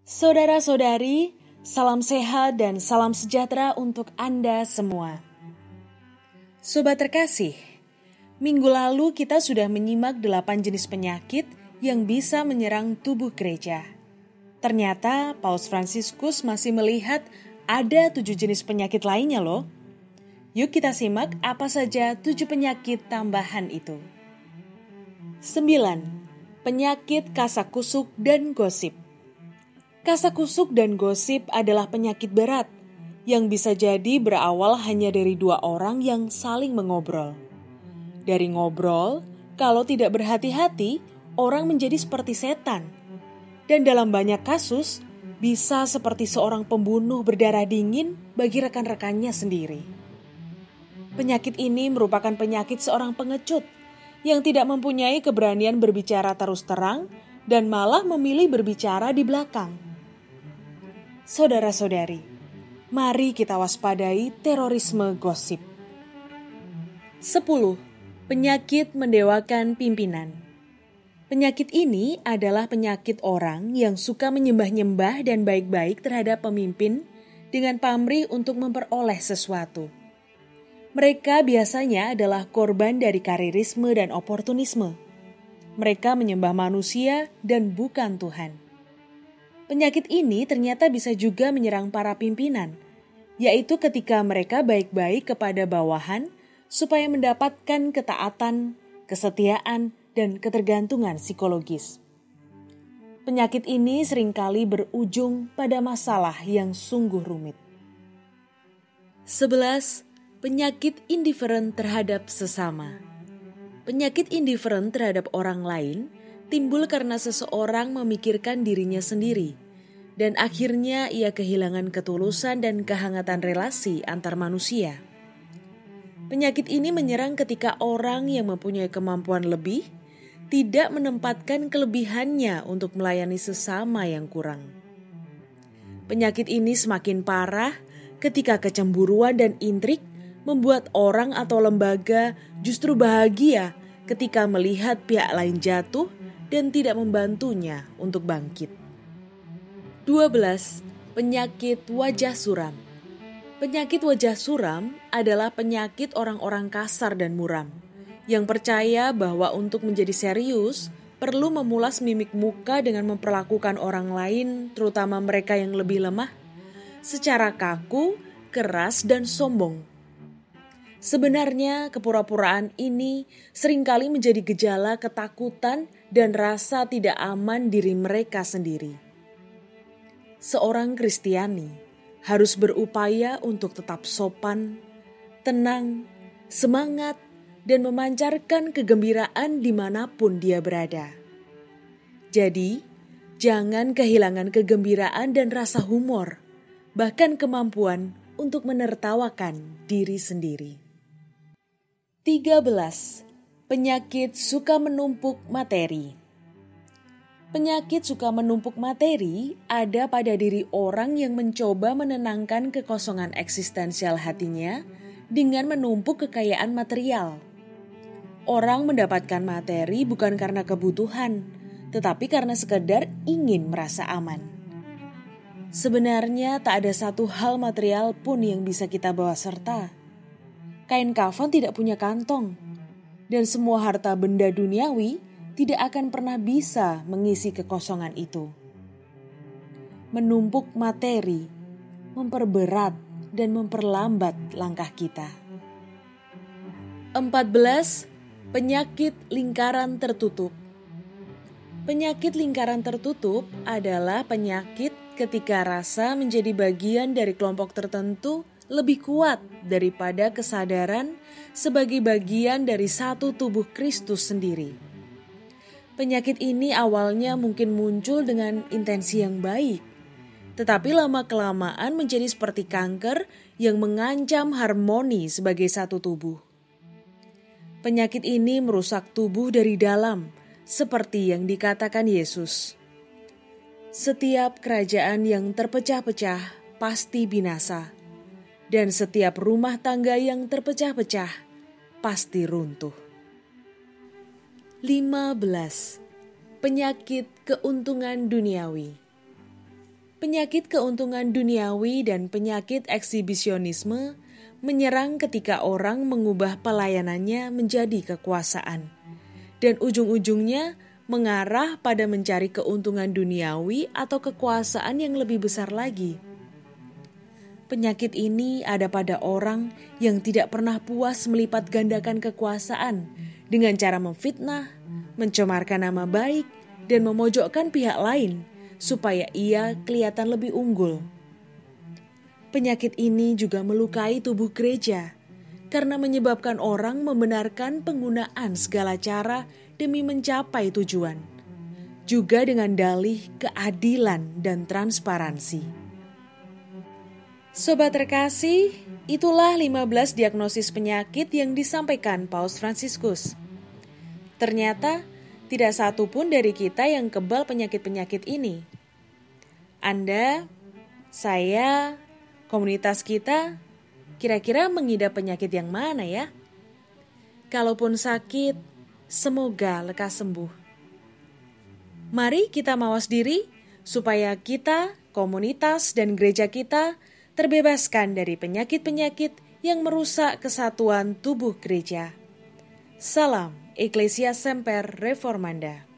Saudara-saudari, salam sehat dan salam sejahtera untuk Anda semua. Sobat terkasih, minggu lalu kita sudah menyimak 8 jenis penyakit yang bisa menyerang tubuh gereja. Ternyata Paus Fransiskus masih melihat ada 7 jenis penyakit lainnya loh. Yuk kita simak apa saja 7 penyakit tambahan itu. 9. Penyakit kasak-kusuk dan gosip. Kasak-kusuk dan gosip adalah penyakit berat yang bisa jadi berawal hanya dari 2 orang yang saling mengobrol. Dari ngobrol, kalau tidak berhati-hati, orang menjadi seperti setan. Dan dalam banyak kasus, bisa seperti seorang pembunuh berdarah dingin bagi rekan-rekannya sendiri. Penyakit ini merupakan penyakit seorang pengecut yang tidak mempunyai keberanian berbicara terus terang dan malah memilih berbicara di belakang. Saudara-saudari, mari kita waspadai terorisme gosip. 10. Penyakit mendewakan pimpinan. Penyakit ini adalah penyakit orang yang suka menyembah-nyembah dan baik-baik terhadap pemimpin dengan pamrih untuk memperoleh sesuatu. Mereka biasanya adalah korban dari karirisme dan oportunisme. Mereka menyembah manusia dan bukan Tuhan. Penyakit ini ternyata bisa juga menyerang para pimpinan, yaitu ketika mereka baik-baik kepada bawahan supaya mendapatkan ketaatan, kesetiaan, dan ketergantungan psikologis. Penyakit ini seringkali berujung pada masalah yang sungguh rumit. 11. Penyakit indiferen terhadap sesama. Penyakit indiferen terhadap orang lain timbul karena seseorang memikirkan dirinya sendiri, dan akhirnya ia kehilangan ketulusan dan kehangatan relasi antar manusia. Penyakit ini menyerang ketika orang yang mempunyai kemampuan lebih tidak menempatkan kelebihannya untuk melayani sesama yang kurang. Penyakit ini semakin parah ketika kecemburuan dan intrik membuat orang atau lembaga justru bahagia ketika melihat pihak lain jatuh dan tidak membantunya untuk bangkit. 12. Penyakit wajah suram. Penyakit wajah suram adalah penyakit orang-orang kasar dan muram yang percaya bahwa untuk menjadi serius perlu memulas mimik muka dengan memperlakukan orang lain, terutama mereka yang lebih lemah, secara kaku, keras, dan sombong. Sebenarnya kepura-puraan ini seringkali menjadi gejala ketakutan dan rasa tidak aman diri mereka sendiri. Seorang Kristiani harus berupaya untuk tetap sopan, tenang, semangat, dan memancarkan kegembiraan dimanapun dia berada. Jadi, jangan kehilangan kegembiraan dan rasa humor, bahkan kemampuan untuk menertawakan diri sendiri. 13. Penyakit suka menumpuk materi. Penyakit suka menumpuk materi ada pada diri orang yang mencoba menenangkan kekosongan eksistensial hatinya dengan menumpuk kekayaan material. Orang mendapatkan materi bukan karena kebutuhan, tetapi karena sekedar ingin merasa aman. Sebenarnya tak ada satu hal material pun yang bisa kita bawa serta. Kain kafan tidak punya kantong, dan semua harta benda duniawi tidak akan pernah bisa mengisi kekosongan itu. Menumpuk materi memperberat dan memperlambat langkah kita. 14. Penyakit lingkaran tertutup. Penyakit lingkaran tertutup adalah penyakit ketika rasa menjadi bagian dari kelompok tertentu lebih kuat daripada kesadaran sebagai bagian dari satu tubuh Kristus sendiri. Penyakit ini awalnya mungkin muncul dengan intensi yang baik, tetapi lama-kelamaan menjadi seperti kanker yang mengancam harmoni sebagai satu tubuh. Penyakit ini merusak tubuh dari dalam, seperti yang dikatakan Yesus. Setiap kerajaan yang terpecah-pecah pasti binasa. Dan setiap rumah tangga yang terpecah-pecah pasti runtuh. 15. Penyakit keuntungan duniawi. Penyakit keuntungan duniawi dan penyakit eksibisionisme menyerang ketika orang mengubah pelayanannya menjadi kekuasaan, dan ujung-ujungnya mengarah pada mencari keuntungan duniawi atau kekuasaan yang lebih besar lagi. Penyakit ini ada pada orang yang tidak pernah puas melipat gandakan kekuasaan dengan cara memfitnah, mencemarkan nama baik, dan memojokkan pihak lain supaya ia kelihatan lebih unggul. Penyakit ini juga melukai tubuh gereja karena menyebabkan orang membenarkan penggunaan segala cara demi mencapai tujuan, juga dengan dalih keadilan dan transparansi. Sobat terkasih, itulah 15 diagnosis penyakit yang disampaikan Paus Fransiskus. Ternyata tidak satu pun dari kita yang kebal penyakit-penyakit ini. Anda, saya, komunitas kita, kira-kira mengidap penyakit yang mana ya? Kalaupun sakit, semoga lekas sembuh. Mari kita mawas diri supaya kita, komunitas, dan gereja kita terbebaskan dari penyakit-penyakit yang merusak kesatuan tubuh gereja. Salam Ecclesia Semper Reformanda.